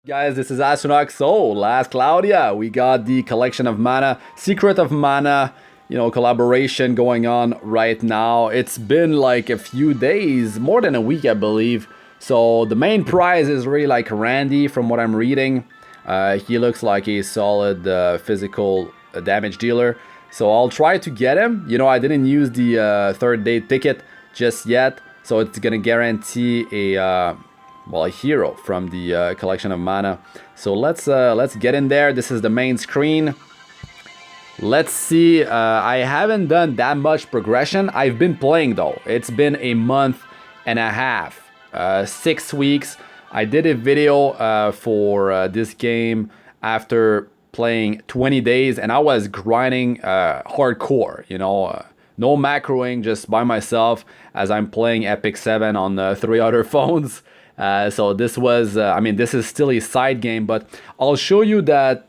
Guys, this is Astranox. So, Last Cloudia, we got the collection of mana, Secret of Mana, collaboration going on right now. It's been like a few days, more than a week, I believe. So, the main prize is really like Randi, from what I'm reading. He looks like a solid physical damage dealer. So, I'll try to get him. I didn't use the third day ticket just yet. So, it's gonna guarantee a hero from the collection of mana. So let's get in there. This is the main screen. Let's see. I haven't done that much progression. I've been playing though. It's been a month and a half, 6 weeks. I did a video for this game after playing 20 days, and I was grinding hardcore. No macroing, just by myself as I'm playing Epic 7 on 3 other phones. So this was, this is still a side game, but I'll show you that,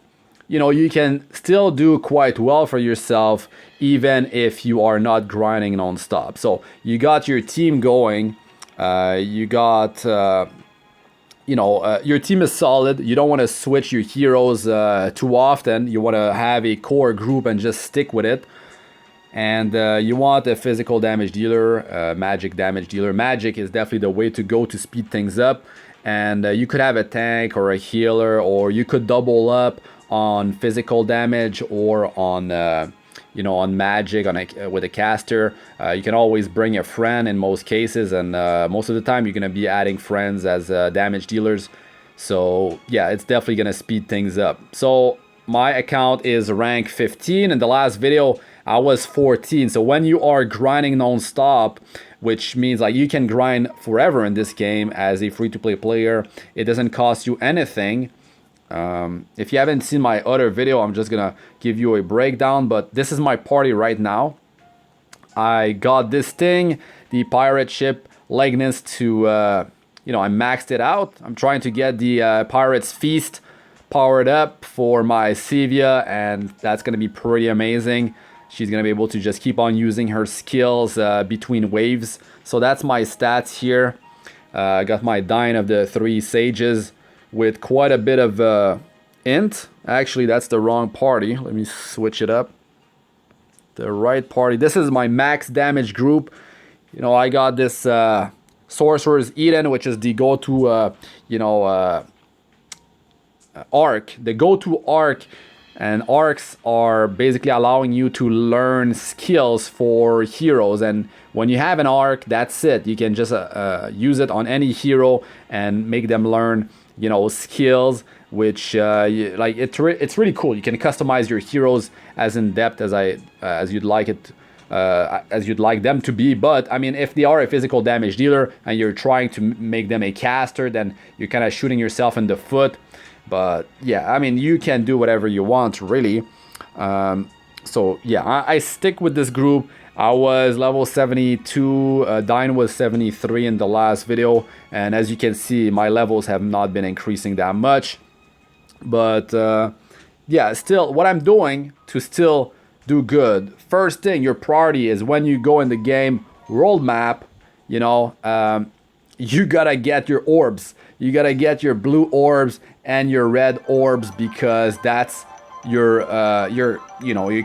you can still do quite well for yourself, even if you are not grinding non-stop. So you got your team going, you got, your team is solid. You don't want to switch your heroes too often. You want to have a core group and just stick with it. And you want a physical damage dealer, magic damage dealer. Magic is definitely the way to go to speed things up. And you could have a tank or a healer, or you could double up on physical damage or on, on magic with a caster. You can always bring a friend in most cases, and most of the time you're gonna be adding friends as damage dealers. So yeah, it's definitely gonna speed things up. So my account is rank 15. In the last video I was 14. So when you are grinding non-stop, which means like you can grind forever in this game as a free-to-play player, it doesn't cost you anything. If you haven't seen my other video, I'm just gonna give you a breakdown, but this is my party right now. I got this thing, the pirate ship Legnus, to I maxed it out. I'm trying to get the Pirate's Feast powered up for my Sevia, and that's gonna be pretty amazing. She's gonna be able to just keep on using her skills between waves. So that's my stats here. I got my Dine of the 3 Sages with quite a bit of int. Actually, that's the wrong party. Let me switch it up. The right party. This is my max damage group. I got this Sorcerer's Eden, which is the go-to, arc. The go-to arc. And arcs are basically allowing you to learn skills for heroes. And when you have an arc, that's it. You can just use it on any hero and make them learn, skills, which it's really cool. You can customize your heroes as in depth as you'd like it. As you'd like them to be. But if they are a physical damage dealer and you're trying to make them a caster, then you're kind of shooting yourself in the foot. But yeah, you can do whatever you want, really. So yeah, I stick with this group. I was level 72, Dine was 73 in the last video, and as you can see, my levels have not been increasing that much. But yeah, still, what I'm doing to still do good, first thing, your priority is when you go in the game, world map, you gotta get your orbs. You gotta get your blue orbs and your red orbs, because that's your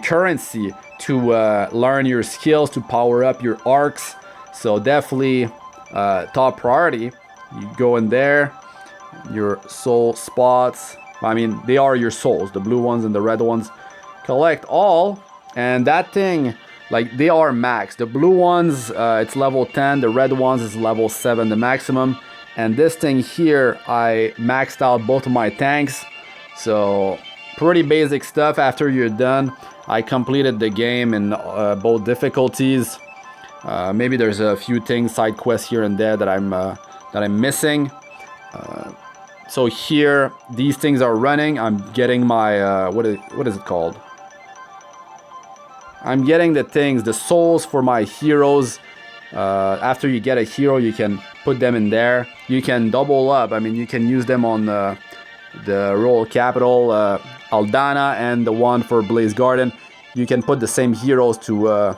currency to learn your skills, to power up your arcs. So definitely top priority. You go in there, your soul spots. They are your souls, the blue ones and the red ones. Collect all, and that thing, they are max. The blue ones, it's level 10. The red ones is level 7, the maximum. And this thing here, I maxed out both of my tanks. So pretty basic stuff. After you're done, I completed the game in both difficulties. Maybe there's a few things, side quests here and there that I'm missing. So here, these things are running. I'm getting my what is it called? I'm getting the souls for my heroes. After you get a hero, you can put them in there. You can double up. You can use them on the Royal Capital, Aldana, and the one for Blaze Garden. You can put the same heroes to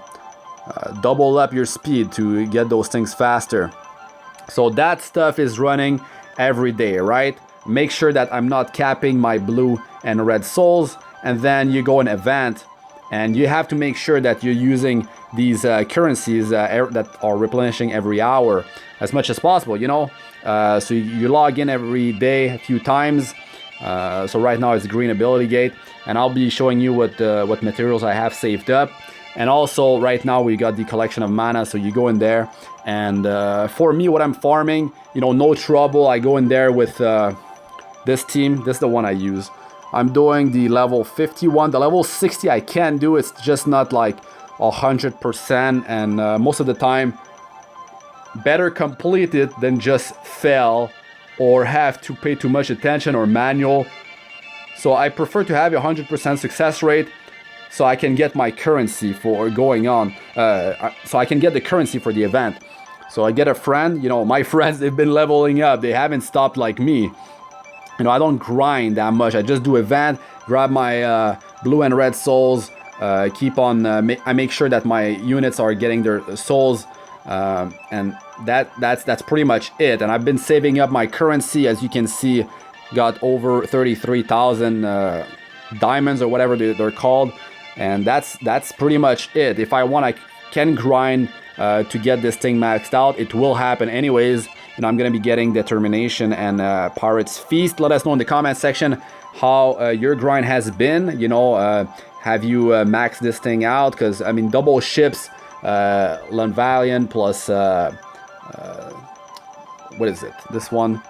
double up your speed to get those things faster. So that stuff is running every day, right? make sure that I'm not capping my blue and red souls, and then you go in event, and you have to make sure that you're using these currencies that are replenishing every hour as much as possible, you know. So you log in every day a few times. So right now it's green ability gate, and I'll be showing you what materials I have saved up. And also right now we got the collection of mana, so you go in there, and for me, what I'm farming, you know, no trouble. I go in there with this team. This is the one I use. I'm doing the level 51. The level 60 I can do. It's just not like 100%, and most of the time better complete it than just fail or have to pay too much attention or manual. So I prefer to have a 100% success rate, so I can get my currency for going on. So I can get the currency for the event. So I get a friend, you know, my friends, they've been leveling up. They haven't stopped like me. You know, I don't grind that much. I just do event, grab my blue and red souls, keep on, I make sure that my units are getting their souls, and that's pretty much it. And I've been saving up my currency, as you can see, got over 33,000 diamonds or whatever they're called, and that's pretty much it. If I want, I can grind to get this thing maxed out. It will happen anyways. And I'm gonna be getting Determination and Pirate's Feast. Let us know in the comment section how your grind has been. You know, have you maxed this thing out? Because I mean, double ships, Lunvalion plus what is it? This one,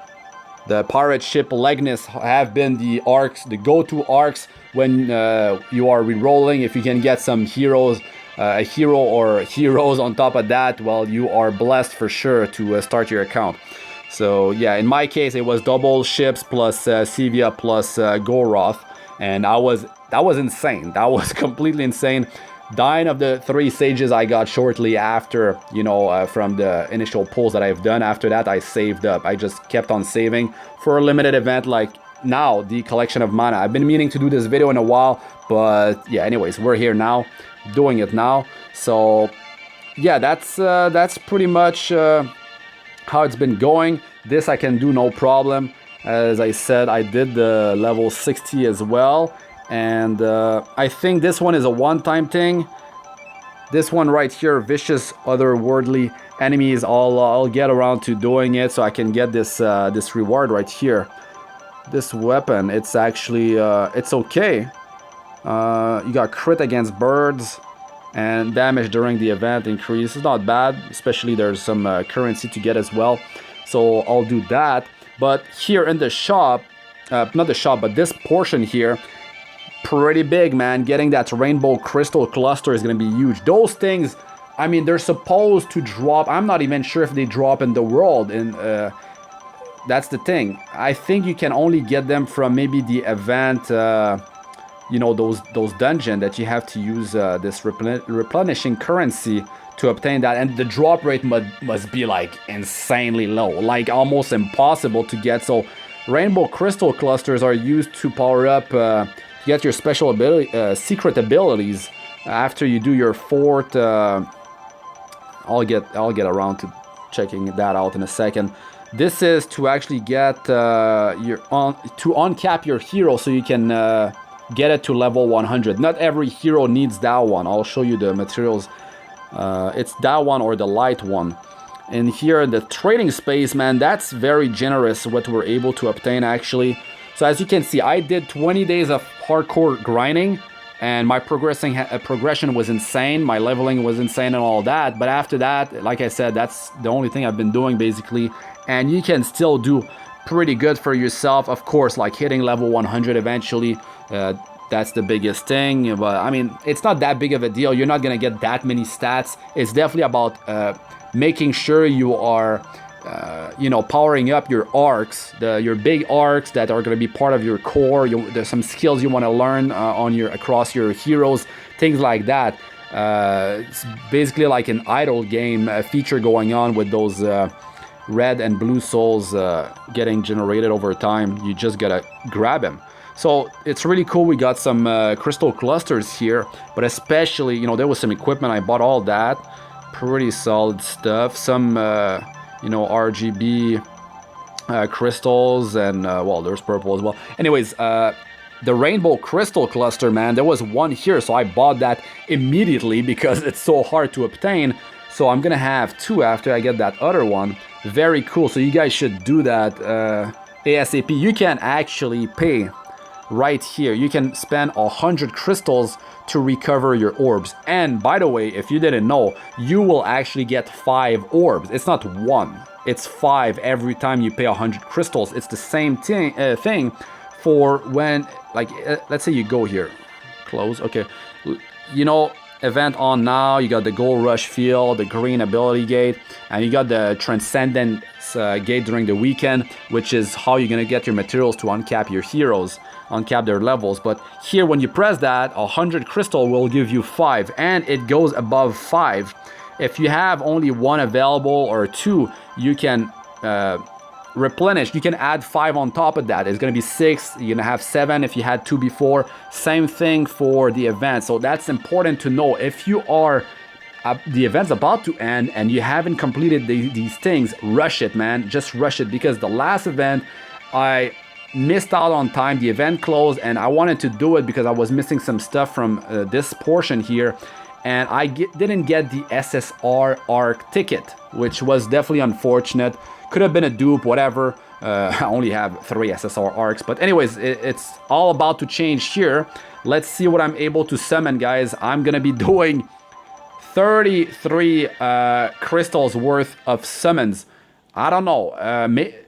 the pirate ship Legnus, have been the arcs, the go-to arcs when you are re-rolling. If you can get some heroes, a hero or heroes on top of that, well, you are blessed for sure to start your account. So yeah, in my case, it was double ships plus Sevia plus Goroth, and that was insane. That was completely insane. Dying of the 3 sages I got shortly after, you know, from the initial pulls that I've done. After that, I saved up. I just kept on saving for a limited event like now, the collection of mana. I've been meaning to do this video in a while, but yeah, anyways, we're here now, doing it now. So yeah, that's pretty much how it's been going. This I can do no problem. As I said, I did the level 60 as well. And I think this one is a one-time thing. This one right here, vicious otherworldly enemies, I'll get around to doing it, so I can get this this reward right here. This weapon, it's actually it's okay. You got crit against birds and damage during the event increase. It's not bad, especially there's some currency to get as well. So I'll do that. But here in the shop, not the shop, but this portion here, pretty big, man. Getting that rainbow crystal cluster is going to be huge. Those things, I mean, they're supposed to drop. I'm not even sure if they drop in the world. And that's the thing. I think you can only get them from maybe the event, you know, those dungeons that you have to use this replenishing currency to obtain that. And the drop rate must be like insanely low, like almost impossible to get. So rainbow crystal clusters are used to power up get your special ability, secret abilities after you do your fort. I'll get around to checking that out in a second. This is to actually get to uncap your hero, so you can get it to level 100. Not every hero needs that one. I'll show you the materials. It's that one or the light one. And here the trading space, man, that's very generous what we're able to obtain actually. So as you can see, I did 20 days of hardcore grinding, and my progression was insane. My leveling was insane and all that. But after that, like I said, that's the only thing I've been doing basically. And you can still do pretty good for yourself. Of course, like hitting level 100 eventually. That's the biggest thing. But I mean, it's not that big of a deal. You're not going to get that many stats. It's definitely about making sure you are you know, powering up your arcs, your big arcs that are going to be part of your core. There's some skills you want to learn across your heroes, things like that. It's basically like an idle game feature going on with those red and blue souls getting generated over time. You just gotta grab them. So it's really cool. We got some crystal clusters here, but especially, you know, there was some equipment. I bought all that. Pretty solid stuff. Some you know, RGB crystals, and well, there's purple as well. Anyways, the rainbow crystal cluster, man, there was one here, so I bought that immediately because it's so hard to obtain. So I'm gonna have two after I get that other one. Very cool. So you guys should do that ASAP. You can actually pay right here. You can spend 100 crystals to recover your orbs. And by the way, if you didn't know, you will actually get 5 orbs. It's not 1, it's 5 every time you pay 100 crystals. It's the same thing for when, like, let's say you go here, close, okay, you know, event on now, you got the gold rush field, the green ability gate, and you got the transcendence gate during the weekend, which is how you're gonna get your materials to uncap your heroes, uncap their levels. But here, when you press that, 100 crystal will give you 5, and it goes above 5. If you have only 1 available or 2, you can replenish. You can add 5 on top of that. It's gonna be 6. You're gonna have 7 if you had 2 before. Same thing for the event. So that's important to know. If you are the event's about to end and you haven't completed these things, rush it, man. Just rush it, because the last event I missed out on time. The event closed and I wanted to do it because I was missing some stuff from this portion here, and I didn't get the SSR arc ticket, which was definitely unfortunate. Could have been a dupe, whatever. I only have 3 SSR arcs, but anyways, it's all about to change here. Let's see what I'm able to summon, guys. I'm gonna be doing 33 crystals worth of summons. I don't know.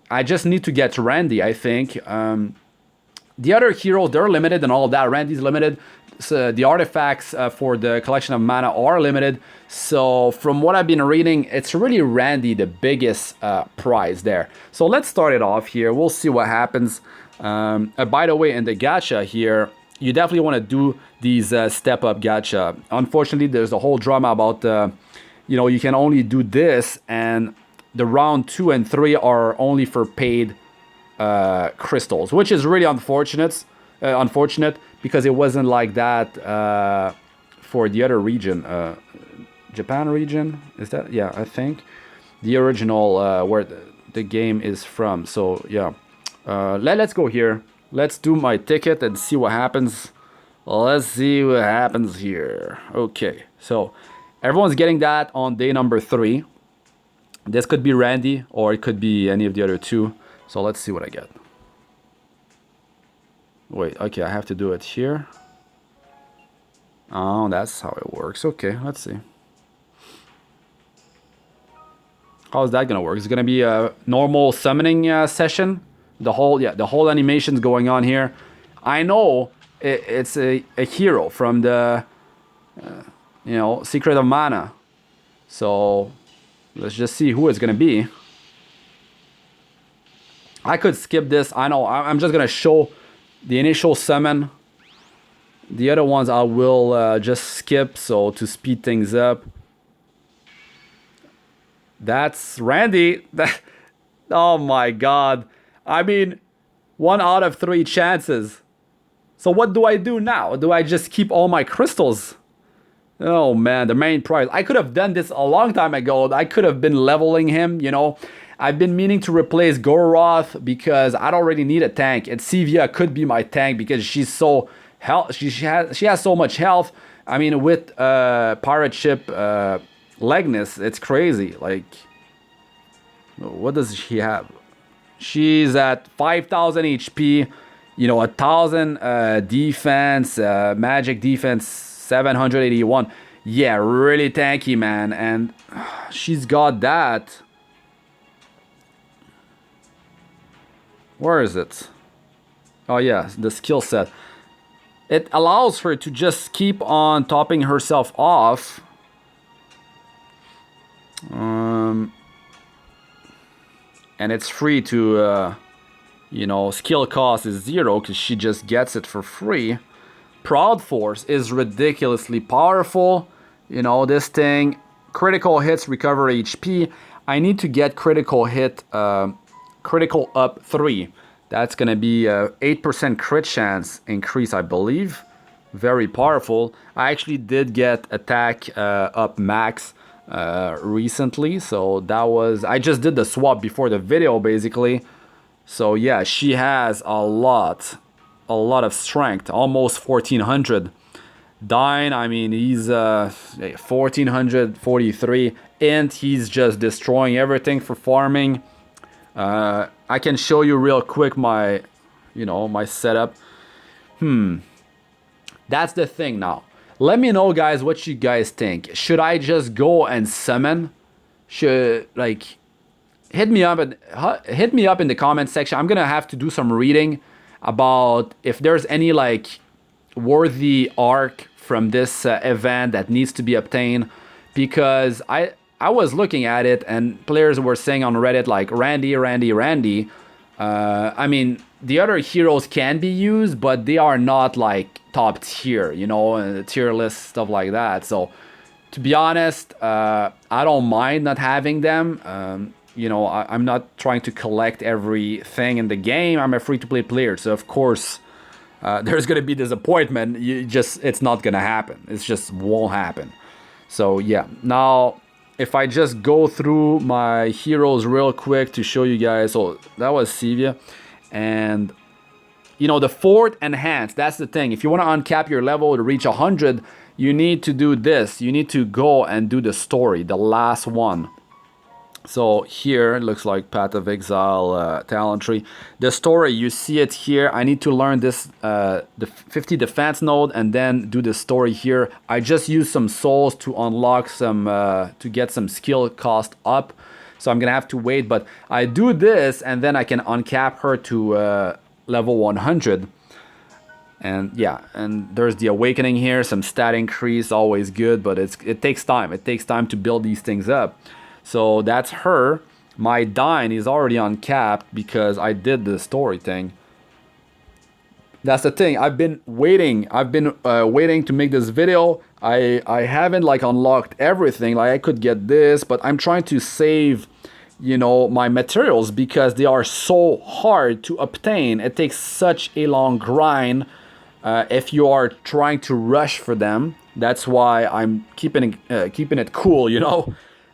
I just need to get Randi, I think. The other heroes, they're limited and all that. Randi's limited. So the artifacts for the collection of mana are limited. So from what I've been reading, it's really Randi the biggest prize there. So let's start it off here. We'll see what happens. By the way, in the gacha here, you definitely want to do these step up gacha. Unfortunately, there's a whole drama about, you know, you can only do this, and the round 2 and 3 are only for paid crystals, which is really unfortunate. Because it wasn't like that for the other region. Japan region, is that? Yeah, I think. The original where the game is from. So, yeah. Let's go here. Let's do my ticket and see what happens. Let's see what happens here. Okay, so everyone's getting that on day number 3. This could be Randi, or it could be any of the other 2. So let's see what I get. Wait, okay, I have to do it here. Oh, that's how it works. Okay, let's see. How is that gonna work? Is it gonna be a normal summoning session? The whole animation's going on here. I know it's a hero from the, you know, Secret of Mana. So let's just see who it's gonna be. I could skip this. I know. I'm just gonna show the initial summon. The other ones I will just skip, so to speed things up. That's Randi. Oh my god. I mean, 1 out of 3 chances. So what do I do now? Do I just keep all my crystals? Oh man, the main prize. I could have done this a long time ago. I could have been leveling him, you know. I've been meaning to replace Goroth because I don't really need a tank. And Sevia could be my tank because she's so she has so much health. I mean, with pirate ship Legness, it's crazy. Like, what does she have? She's at 5,000 HP. You know, 1,000 defense, magic defense 781. Yeah, really tanky, man. And she's got that. Where is it? Oh yeah, the skill set. It allows her to just keep on topping herself off. And it's free to, you know, skill cost is 0 because she just gets it for free. Proud Force is ridiculously powerful. You know, this thing, critical hits recover HP. I need to get critical hit, critical up 3. That's gonna be a 8% crit chance increase, I believe. Very powerful. I actually did get attack up max recently, so that was, I just did the swap before the video basically. So yeah, she has a lot of strength, almost 1400. Dine, I mean, he's 1443, and he's just destroying everything for farming. I can show you real quick my, my setup. That's the thing now. Let me know, guys, what you guys think. Should I just go and summon? Should, like, hit me up in the comment section. I'm gonna have to do some reading about if there's any like worthy arc from this event that needs to be obtained, because I was looking at it and players were saying on Reddit like Randi. I mean, the other heroes can be used, but they are not like top tier, tier list stuff like that. So to be honest, I don't mind not having them. I'm not trying to collect everything in the game. I'm a free-to-play player, so of course there's gonna be disappointment. It's not gonna happen. It just won't happen. So yeah, now if I just go through my heroes real quick to show you guys. So that was Sevia, and the fourth enhance. That's the thing. If you want to uncap your level to reach 100, you need to do this. You need to go and do the story, the last one. So here it looks like Path of Exile talent tree. The story, you see it here. I need to learn this the 50 defense node and then do the story here. I just used some souls to unlock some to get some skill cost up. So I'm gonna have to wait, but I do this and then I can uncap her to level 100. And yeah, and there's the awakening here, some stat increase, always good, but it takes time. It takes time to build these things up. So that's her. My Dine is already uncapped because I did the story thing. That's the thing. I've been waiting. Waiting to make this video. I haven't like unlocked everything. Like I could get this, but I'm trying to save, my materials because they are so hard to obtain. It takes such a long grind if you are trying to rush for them. That's why I'm keeping it cool.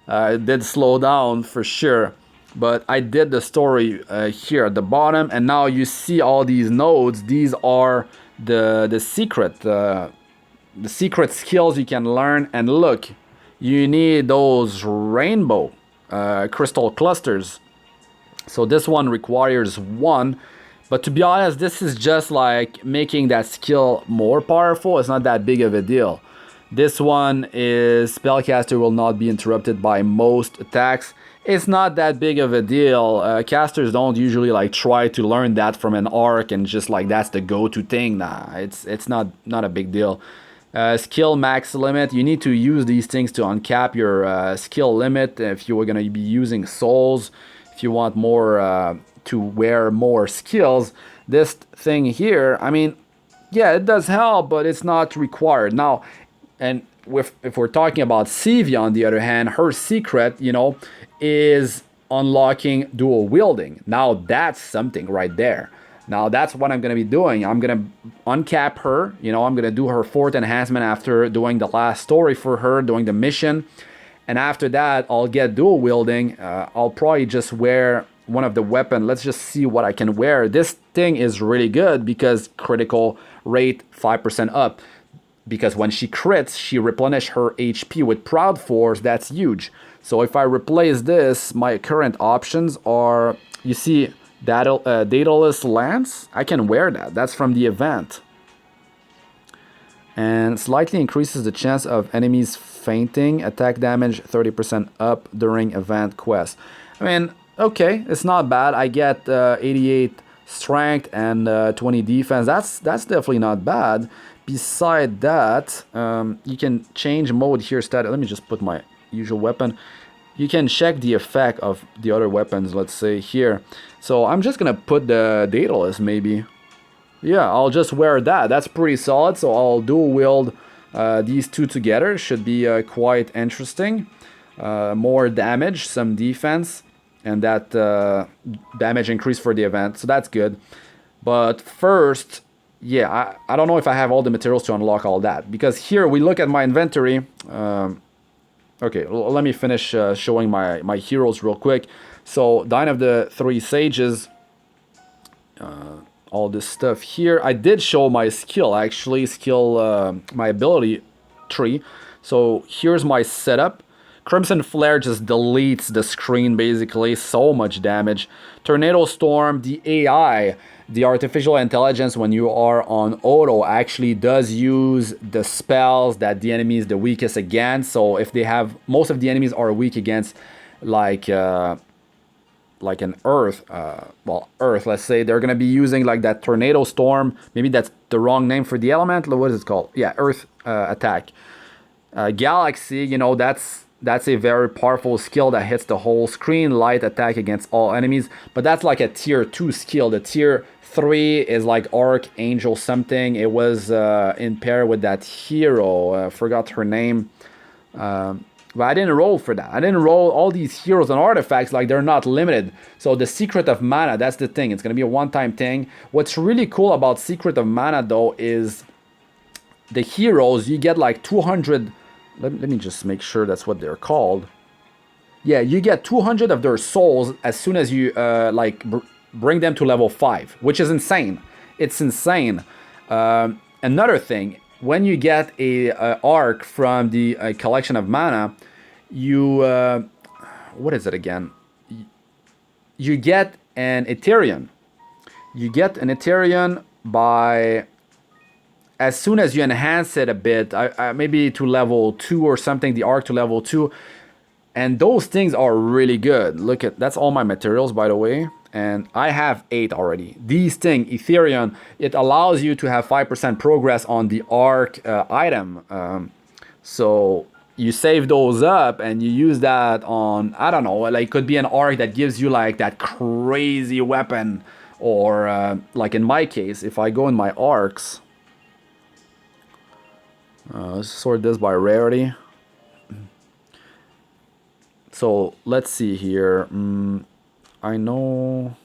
It did slow down for sure, but I did the story here at the bottom, and now you see all these nodes. These are the secret skills you can learn. And look, you need those rainbow crystal clusters. So this one requires 1, but to be honest, this is just like making that skill more powerful. It's not that big of a deal. This one is spellcaster will not be interrupted by most attacks. It's not that big of a deal. Casters don't usually like try to learn that from an arc and just like that's the go-to thing. Nah, it's not a big deal. Skill max limit. You need to use these things to uncap your skill limit if you were gonna be using souls. If you want more to wear more skills, this thing here. I mean, yeah, it does help, but it's not required now. And if we're talking about Sevia, on the other hand, her secret, is unlocking dual wielding. Now that's something right there. Now that's what I'm going to be doing. I'm going to uncap her. I'm going to do her 4th enhancement after doing the last story for her, doing the mission. And after that, I'll get dual wielding. I'll probably just wear one of the weapon. Let's just see what I can wear. This thing is really good because critical rate 5% up. Because when she crits, she replenishes her HP with Proud Force. That's huge. So if I replace this, my current options are, you see, Daedalus Lance. I can wear that. That's from the event. And slightly increases the chance of enemies fainting. Attack damage 30% up during event quest. I mean, okay, it's not bad. I get 88 strength and 20 defense. That's definitely not bad. Beside that, you can change mode here. Let me just put my usual weapon. You can check the effect of the other weapons, let's say here. So I'm just gonna put the Daedalus maybe. Yeah, I'll just wear that. That's pretty solid. So I'll dual wield these two together. Should be quite interesting. More damage, some defense, and that damage increase for the event. So that's good. But first, yeah, I don't know if I have all the materials to unlock all that. Because here we look at my inventory. Okay, let me finish showing my heroes real quick. So, Dine of the Three Sages. all this stuff here. I did show my skill, actually, my ability tree. So here's my setup. Crimson Flare just deletes the screen, basically. So much damage. Tornado Storm, the AI, the artificial intelligence, when you are on auto, actually does use the spells that the enemy is the weakest against. So if they have, most of the enemies are weak against like an earth, earth, let's say, they're gonna be using like that Tornado Storm. Maybe that's the wrong name for the element. What is it called? Yeah, earth attack. Galaxy, you know, that's a very powerful skill that hits the whole screen. Light attack against all enemies, but that's like a tier 2 skill. The tier 3 is like Archangel something. It was in pair with that hero. Forgot her name. But I didn't roll for that. I didn't roll all these heroes and artifacts, like they're not limited. So the Secret of Mana, that's the thing. It's going to be a one-time thing. What's really cool about Secret of Mana, though, is the heroes, you get like 200... Let me just make sure that's what they're called. Yeah, you get 200 of their souls as soon as you bring them to level 5, which is insane. It's insane. Another thing, when you get a arc from the collection of mana, you what is it again? You get an Ethereum. You get an Ethereum by, as soon as you enhance it a bit, maybe to level 2 or something, the arc to level 2. And those things are really good. Look at, that's all my materials, by the way. And I have 8 already. These things, Ethereum, it allows you to have 5% progress on the arc item. So you save those up and you use that on, I don't know, like it could be an arc that gives you like that crazy weapon. Or like in my case, if I go in my arcs, let's sort this by rarity. So let's see here. I know.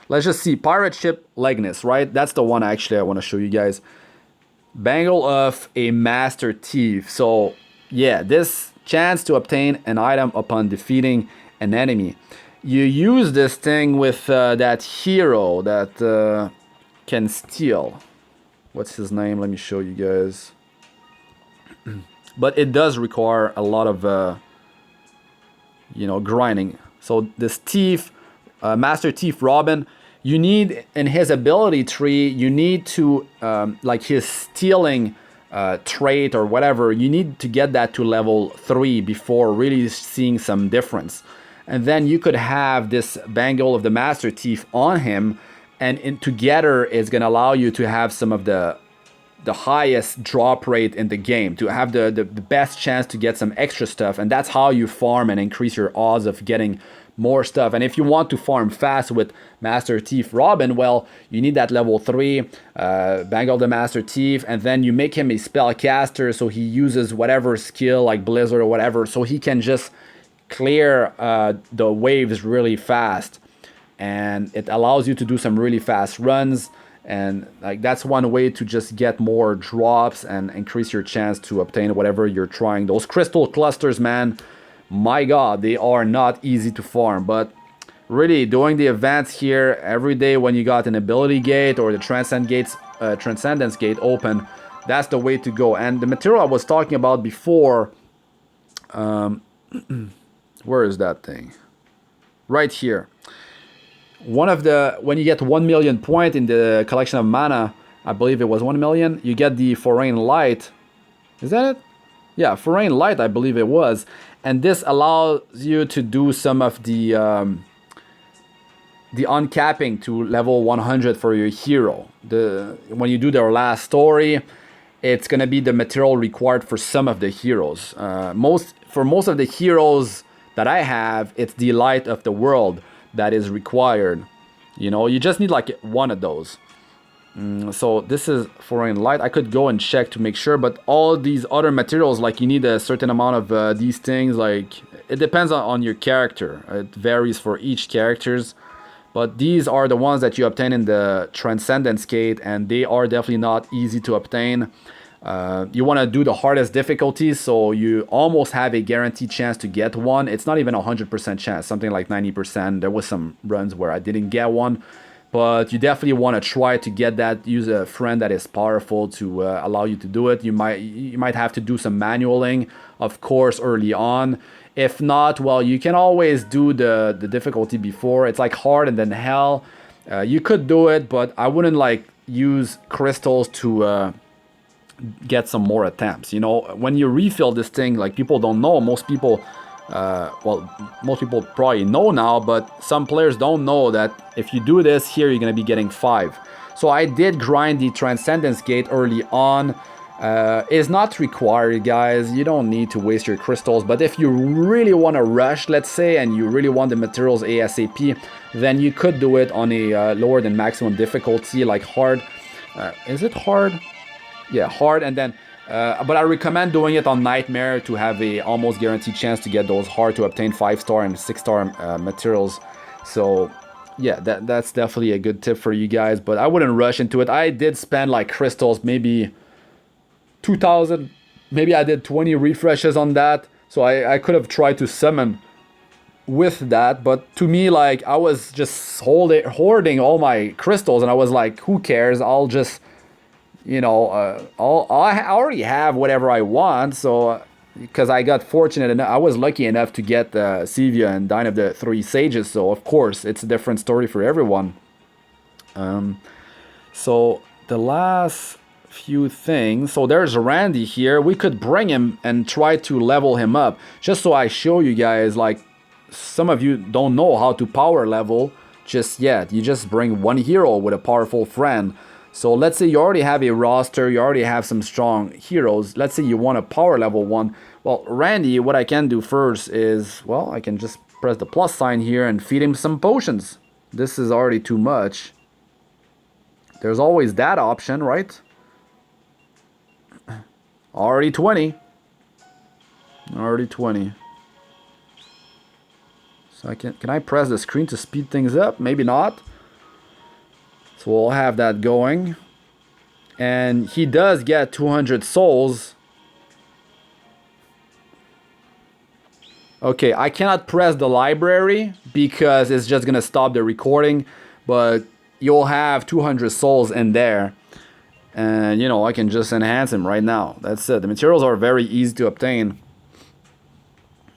Let's just see. Pirate Ship Legness, right? That's the one actually I want to show you guys. Bangle of a Master Thief. So yeah, this chance to obtain an item upon defeating an enemy. You use this thing with that hero that can steal. What's his name? Let me show you guys. But it does require a lot of grinding. So this thief, Master Thief Robin, you need in his ability tree, you need to like his stealing trait or whatever, you need to get that to level 3 before really seeing some difference. And then you could have this Bangle of the Master Thief on him, and together it's gonna allow you to have some of the highest drop rate in the game, to have the best chance to get some extra stuff. And that's how you farm and increase your odds of getting more stuff. And if you want to farm fast with Master Thief Robin, well, you need that level 3 Bangle the Master Thief, and then you make him a spellcaster, so he uses whatever skill like Blizzard or whatever, so he can just clear the waves really fast, and it allows you to do some really fast runs. And like that's one way to just get more drops and increase your chance to obtain whatever you're trying. Those crystal clusters, man, my god, they are not easy to farm. But really, doing the events here every day when you got an ability gate or the transcendence gate open, that's the way to go. And the material I was talking about before, where is that thing? Right here. When you get 1 million point in the collection of mana, I believe it was 1 million, you get the Foreign Light. Is that it? Yeah, Foreign Light, I believe it was. And this allows you to do some of the uncapping to level 100 for your hero. When you do their last story, it's gonna be the material required for some of the heroes. For most of the heroes that I have, it's the Light of the World that is required. You just need like one of those. So this is Foreign Light. I could go and check to make sure, but all these other materials, like you need a certain amount of these things. Like it depends on your character. It varies for each characters, but these are the ones that you obtain in the Transcendence Gate, and they are definitely not easy to obtain. You want to do the hardest difficulties, so you almost have a guaranteed chance to get one. It's not even 100% chance, something like 90%. There was some runs where I didn't get one, but you definitely want to try to get that, use a friend that is powerful to allow you to do it. You might have to do some manualing, of course, early on. If not, well, you can always do the difficulty before. It's like hard and then hell. You could do it, but I wouldn't like use crystals to get some more attempts. You know, when you refill this thing, like people don't know, most people probably know now, but some players don't know that if you do this here, you're gonna be getting 5. So I did grind the Transcendence Gate early on. Is not required, guys. You don't need to waste your crystals, but if you really want to rush, let's say, and you really want the materials ASAP, then you could do it on a lower than maximum difficulty, like hard. Is it hard? Yeah, hard, and then but I recommend doing it on Nightmare to have a almost guaranteed chance to get those hard to obtain 5-star and 6-star materials. So yeah, that's definitely a good tip for you guys, but I wouldn't rush into it. I did spend like crystals, maybe 2,000, maybe I did 20 refreshes on that, so I could have tried to summon with that, but to me, like, I was just hoarding all my crystals, and I was like, who cares, I'll just, you know, I already have whatever I want, so, because I got fortunate enough, I was lucky enough to get Sevia and Dine of the Three Sages, so of course, it's a different story for everyone. So, the last few things. So there's Randi here. We could bring him and try to level him up. Just so I show you guys, like, some of you don't know how to power level just yet. You just bring one hero with a powerful friend. So let's say you already have a roster, you already have some strong heroes. Let's say you want a power level one. Well, Randi, what I can do first is, well, I can just press the plus sign here and feed him some potions. This is already too much. There's always that option, right? Already 20. Already 20. So can I press the screen to speed things up? Maybe not. So we'll have that going. And he does get 200 souls. Okay, I cannot press the library because it's just gonna stop the recording, but you'll have 200 souls in there. And, you know, I can just enhance him right now. That's it. The materials are very easy to obtain.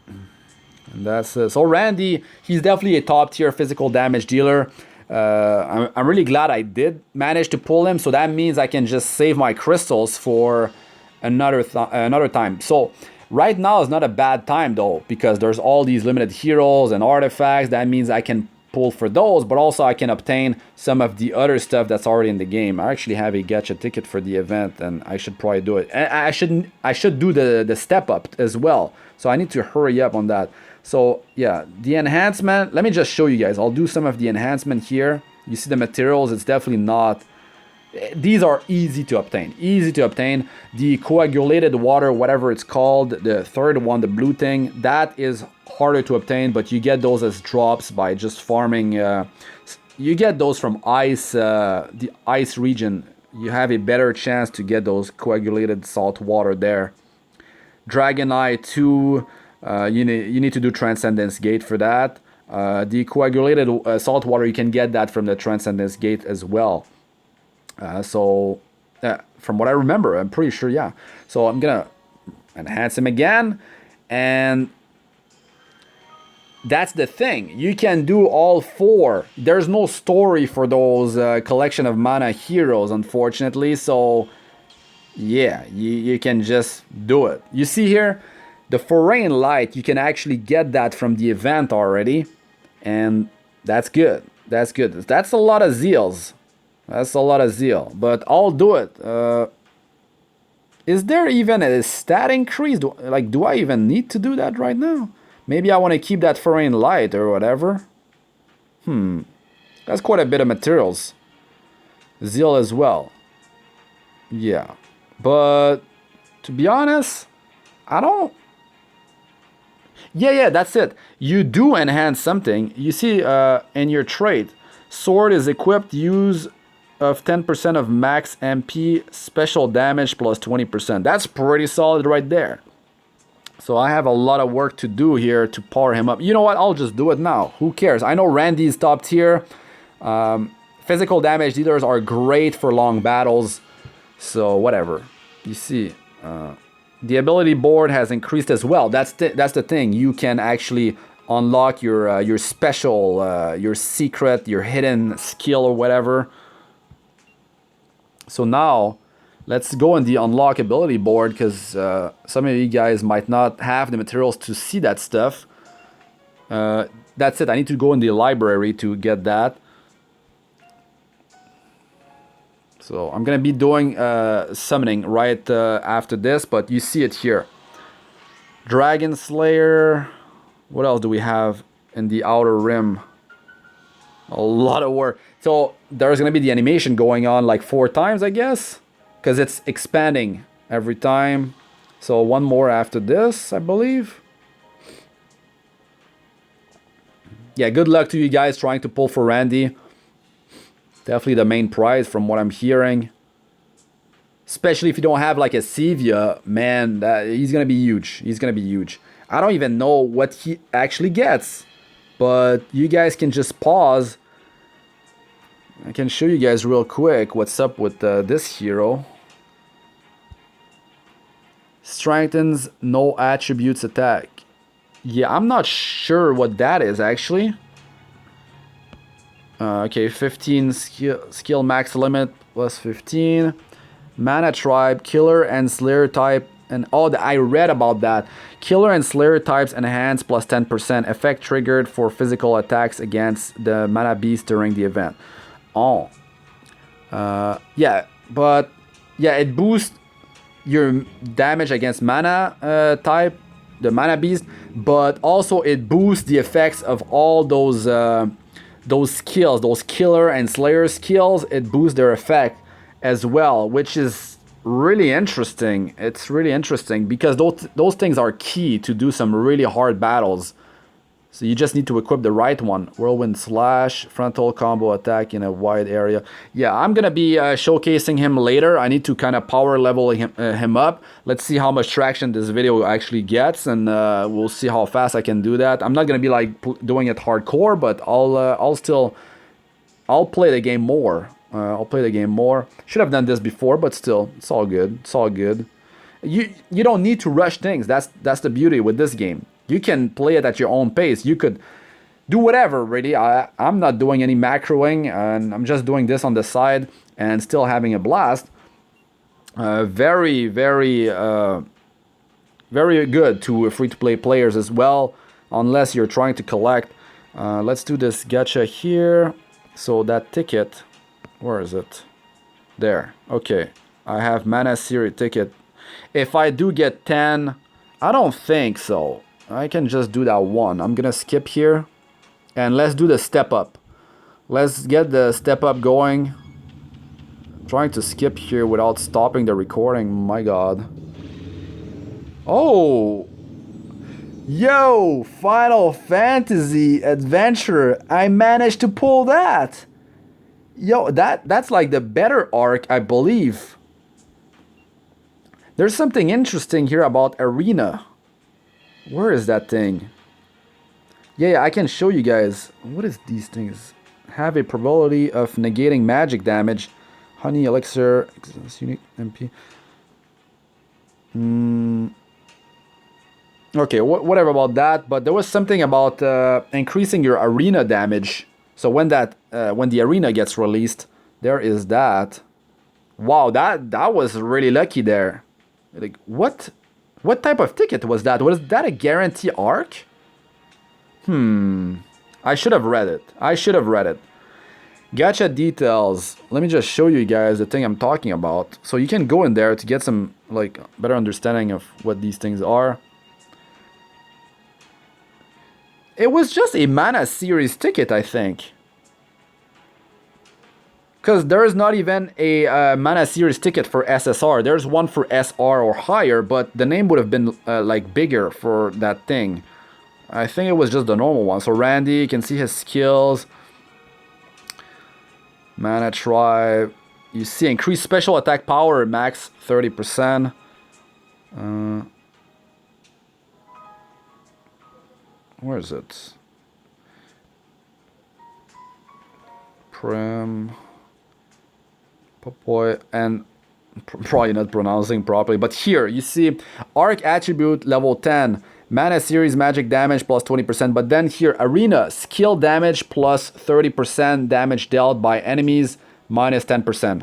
And that's it. So Randi, he's definitely a top tier physical damage dealer. I'm really glad I did manage to pull him. So that means I can just save my crystals for another time. So right now is not a bad time though, because there's all these limited heroes and artifacts. That means I can pull for those, but also I can obtain some of the other stuff that's already in the game. I actually have a gacha ticket for the event, and I should probably do it. And I should do the step up as well. So I need to hurry up on that. So yeah, the enhancement. Let me just show you guys. I'll do some of the enhancement here. You see the materials. It's definitely not. These are easy to obtain. Easy to obtain. The coagulated water, whatever it's called, the third one, the blue thing, that is harder to obtain, but you get those as drops by just farming. You get those from ice, the ice region. You have a better chance to get those coagulated salt water there. Dragon Eye 2, you need to do Transcendence Gate for that. The coagulated salt water, you can get that from the Transcendence Gate as well. So from what I remember, I'm pretty sure, yeah. So I'm gonna enhance him again, and that's the thing. You can do all 4. There's no story for those collection of mana heroes, unfortunately. So yeah, you can just do it. You see here, the Foreign Light, you can actually get that from the event already, and that's good. That's good. That's a lot of zeals. That's a lot of zeal, but I'll do it. Is there even a stat increase? Do I even need to do that right now? Maybe I want to keep that Foreign Light or whatever. That's quite a bit of materials. Zeal as well. Yeah. But to be honest, I don't... Yeah, that's it. You do enhance something. You see in your trait, sword is equipped, use of 10% of max MP, special damage plus 20%. That's pretty solid right there. So I have a lot of work to do here to power him up. You know what? I'll just do it now. Who cares? I know Randy's top tier. physical damage dealers are great for long battles. So whatever. You see, the ability board has increased as well. That's the thing. You can actually unlock your special, your secret, your hidden skill or whatever. So now, let's go on the unlock ability board, because some of you guys might not have the materials to see that stuff. That's it. I need to go in the library to get that. So I'm gonna be doing summoning right after this, but you see it here. Dragon Slayer. What else do we have in the outer rim? A lot of work. So there's gonna be the animation going on like 4 times, I guess, because it's expanding every time. So one more after this, I believe. Yeah, good luck to you guys trying to pull for Randi. Definitely the main prize from what I'm hearing. Especially if you don't have like a Sevia, man, he's gonna be huge. He's gonna be huge. I don't even know what he actually gets, but you guys can just pause. I can show you guys real quick what's up with this hero. Strengthens no attributes attack. Yeah, I'm not sure what that is actually. Okay, 15 skill max limit plus 15. Mana tribe, killer and slayer type. And oh, I read about that. Killer and slayer types enhance plus 10%. Effect triggered for physical attacks against the mana beast during the event. Oh. Yeah, but yeah, it boosts your damage against mana type, the mana beast, but also it boosts the effects of all those skills, those killer and slayer skills. It boosts their effect as well, which is really interesting. It's really interesting because those things are key to do some really hard battles. So you just need to equip the right one. Whirlwind Slash, frontal combo attack in a wide area. Yeah, I'm gonna be showcasing him later. I need to kind of power level him up. Let's see how much traction this video actually gets, and we'll see how fast I can do that. I'm not gonna be like doing it hardcore, but I'll play the game more. I'll play the game more. Should have done this before, but still, it's all good. It's all good. You don't need to rush things. That's the beauty with this game. You can play it at your own pace. You could do whatever, really. I'm not doing any macroing, and I'm just doing this on the side and still having a blast. Very, very, very good to free-to-play players as well, unless you're trying to collect. Let's do this gacha here. So that ticket, where is it? There. Okay. I have Mana Series ticket. If I do get 10, I don't think so. I can just do that one. I'm gonna skip here. And let's do the step up. Let's get the step up going. I'm trying to skip here without stopping the recording. My god. Oh! Yo! Final Fantasy Adventure. I managed to pull that. Yo, that's like the better arc, I believe. There's something interesting here about Arena. Where is that thing? Yeah, I can show you guys. What is these things? Have a probability of negating magic damage. Honey Elixir. Unique MP. Okay, whatever about that. But there was something about increasing your arena damage. So when the arena gets released, there is that. Wow, that was really lucky there. Like what type of ticket was that? Was that a guarantee arc? I should have read it. Gacha details. Let me just show you guys the thing I'm talking about. So you can go in there to get some like better understanding of what these things are. It was just a Mana Series ticket, I think. Because there is not even a Mana Series ticket for SSR. There's one for SR or higher, but the name would have been like bigger for that thing. I think it was just the normal one. So Randi, you can see his skills. Mana Tribe. You see increased special attack power, max 30%. Where is it? Prim. Papoy. And probably not pronouncing properly. But here, you see, Arc Attribute level 10. Mana Series magic damage plus 20%. But then here, Arena skill damage plus 30%. Damage dealt by enemies minus 10%.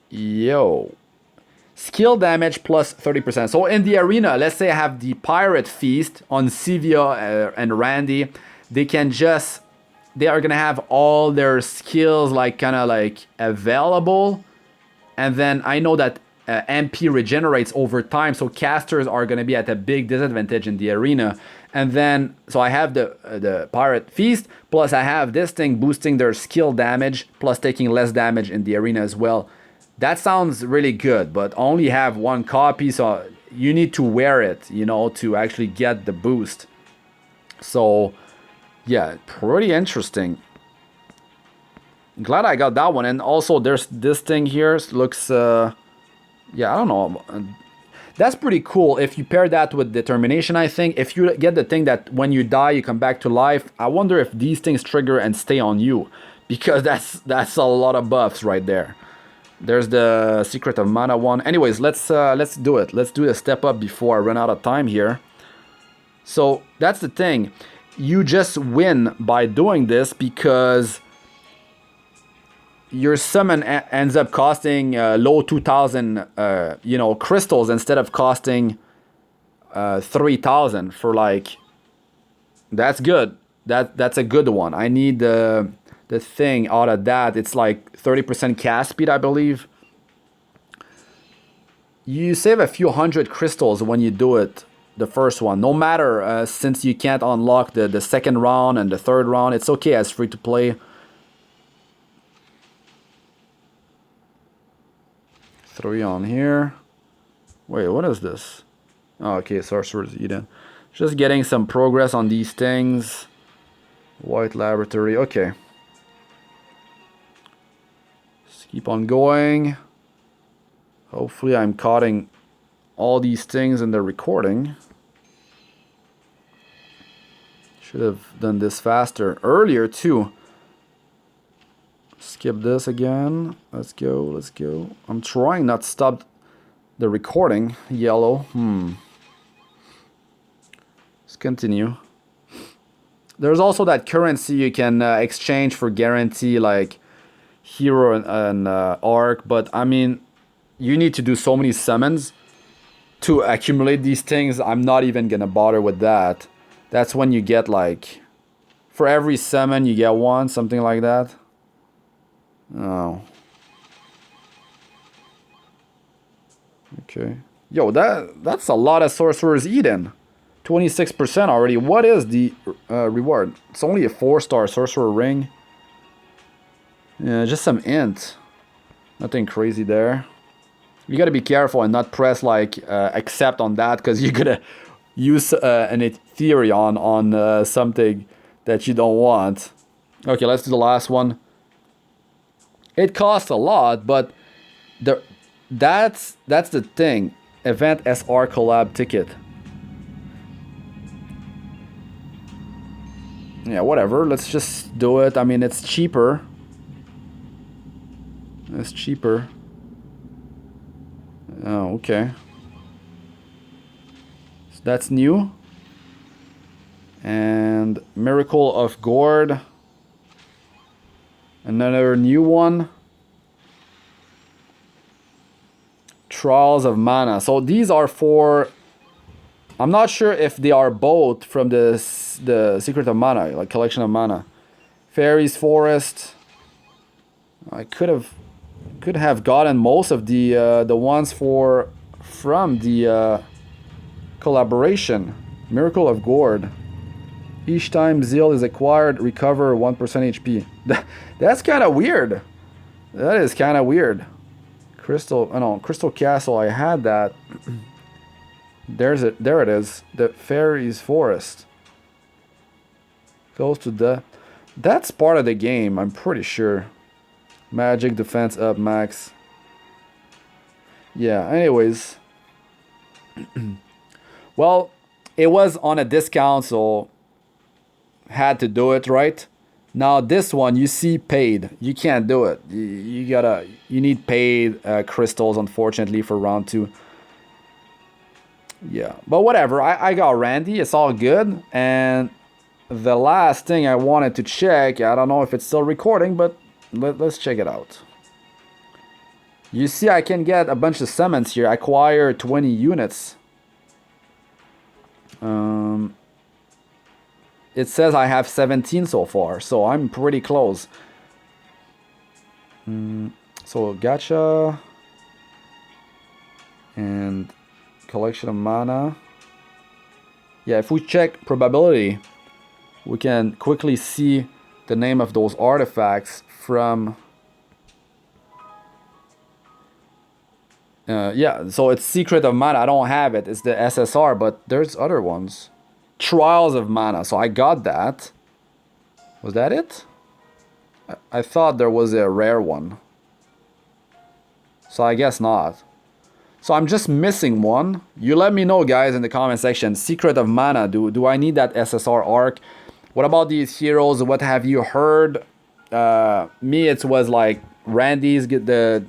Yo. Skill damage plus 30%. So in the arena, let's say I have the Pirate Feast on Sivia and Randi. They are gonna have all their skills like kind of like available. And then I know that MP regenerates over time. So casters are gonna be at a big disadvantage in the arena. And then, so I have the Pirate Feast, plus I have this thing boosting their skill damage, plus taking less damage in the arena as well. That sounds really good, but only have one copy, so you need to wear it, you know, to actually get the boost. So, yeah, pretty interesting. Glad I got that one. And also, there's this thing here. Looks, yeah, I don't know. That's pretty cool if you pair that with Determination, I think. If you get the thing that when you die, you come back to life, I wonder if these things trigger and stay on you. Because that's a lot of buffs right there. There's the Secret of Mana one. Anyways, let's do it. Let's do the step up before I run out of time here. So that's the thing. You just win by doing this because your summon ends up costing low 2,000, you know, crystals instead of costing 3,000 for like. That's good. That's a good one. I need the thing out of that. It's like 30% cast speed, I believe. You save a few hundred crystals when you do it, the first one. No matter, since you can't unlock the second round and the third round, it's okay as free to play. 3 on here. Wait, what is this? Oh, okay, Sorcerer's Eden. Just getting some progress on these things. White Laboratory, okay. Keep on going. Hopefully I'm cutting all these things in the recording. Should have done this faster. Earlier too. Skip this again. Let's go, let's go. I'm trying not to stop the recording. Yellow. Let's continue. There's also that currency you can exchange for guarantee, like hero and arc, but I mean, you need to do so many summons to accumulate these things. I'm not even gonna bother with that. That's when you get like, for every summon you get one, something like that. Oh. Okay. Yo, that's a lot of Sorcerer's Eden. 26% already. What is the reward? It's only a 4-star Sorcerer Ring. Yeah, just some int. Nothing crazy there. You gotta be careful and not press like accept on that, because you're gonna use an Ethereum on something that you don't want. Okay, let's do the last one. It costs a lot, but that's the thing. Event SR collab ticket. Yeah, whatever. Let's just do it. I mean, it's cheaper. It's cheaper. Oh, okay. So that's new. And Miracle of Gourd. Another new one. Trials of Mana. So these are for... I'm not sure if they are both from the Secret of Mana, like Collection of Mana. Fairies Forest. I could have gotten most of the ones from the collaboration. Miracle of Gourd. Each time Zeal is acquired, recover 1% HP. That's kind of weird. That is kind of weird. Crystal Castle. I had that. There it is. The Fairies Forest. Goes to the. That's part of the game. I'm pretty sure. Magic defense up max. Yeah, anyways. Well, it was on a discount, so had to do it, right? Now this one, you see paid. You can't do it. You need paid crystals, unfortunately, for round 2. Yeah, but whatever. I got Randi. It's all good. And the last thing I wanted to check, I don't know if it's still recording, but let's check it out. You see I can get a bunch of summons here. Acquire 20 units. It says I have 17 so far, so I'm pretty close. So gacha and collection of mana. Yeah, if we check probability, we can quickly see the name of those artifacts from... yeah, so it's Secret of Mana. I don't have it. It's the SSR, but there's other ones. Trials of Mana. So I got that. Was that it? I thought there was a rare one. So I guess not. So I'm just missing one. You let me know, guys, in the comment section. Secret of Mana. Do I need that SSR arc? What about these heroes? What have you heard? Me, it was like Randi's get the...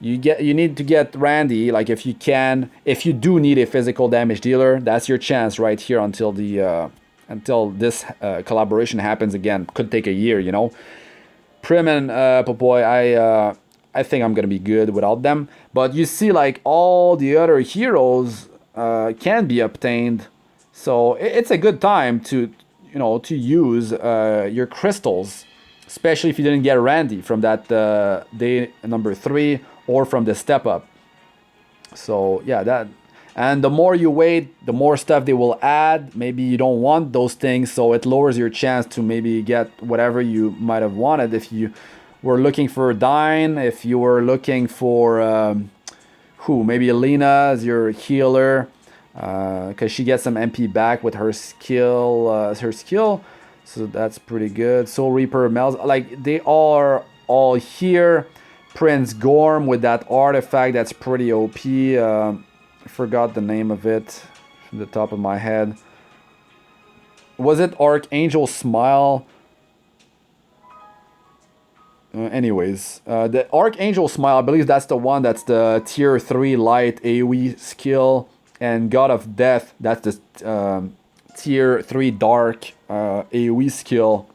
You need to get Randi, like if you can. If you do need a physical damage dealer, that's your chance right here until the until this collaboration happens again. Could take a year, you know. Prim and Popoy, I think I'm gonna be good without them. But you see, like all the other heroes can be obtained, so it's a good time to to use your crystals, especially if you didn't get Randi from that day number 3. Or from the step up. So yeah, that, and the more you wait, the more stuff they will add. Maybe you don't want those things, so it lowers your chance to maybe get whatever you might have wanted. If you were looking for Dine, if you were looking for maybe Alina as your healer, because she gets some MP back with her skill, so that's pretty good. Soul Reaper, Mel's, like they are all here. Prince Gorm with that artifact, that's pretty OP. I forgot the name of it from the top of my head. Was it Archangel Smile? Anyways, the Archangel Smile, I believe that's the one that's the tier 3 light AoE skill. And God of Death, that's the tier 3 dark AoE skill.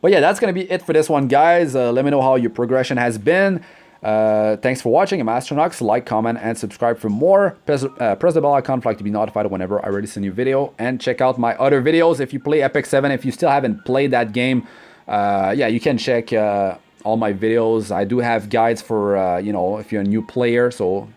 But yeah, that's going to be it for this one, guys. Let me know how your progression has been. Thanks for watching. I'm Astranox. Like, comment, and subscribe for more. Press the bell icon to be notified whenever I release a new video. And check out my other videos. If you play Epic 7, if you still haven't played that game, yeah, you can check all my videos. I do have guides for, if you're a new player. So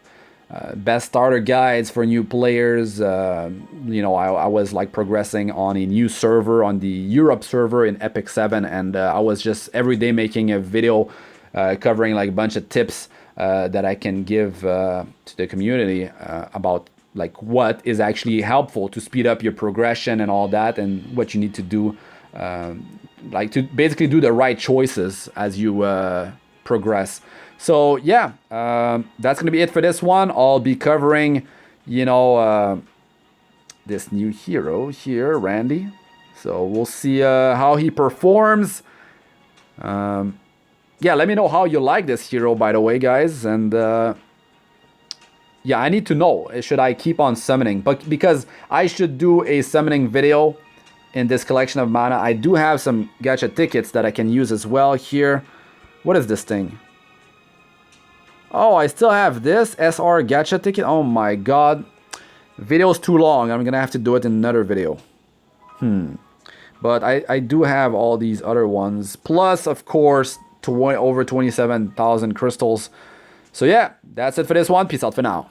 best starter guides for new players. I was like progressing on a new server, on the Europe server in Epic 7, and I was just every day making a video covering like a bunch of tips that I can give to the community about like what is actually helpful to speed up your progression and all that, and what you need to do like to basically do the right choices as you progress. So yeah, that's gonna be it for this one. I'll be covering, this new hero here, Randi. So we'll see how he performs. Yeah, let me know how you like this hero, by the way, guys. And yeah, I need to know, should I keep on summoning? But because I should do a summoning video in this collection of mana. I do have some gacha tickets that I can use as well here. What is this thing? Oh, I still have this SR gacha ticket. Oh my god. The video's too long. I'm gonna have to do it in another video. But I do have all these other ones. Plus, of course, over 27,000 crystals. So yeah, that's it for this one. Peace out for now.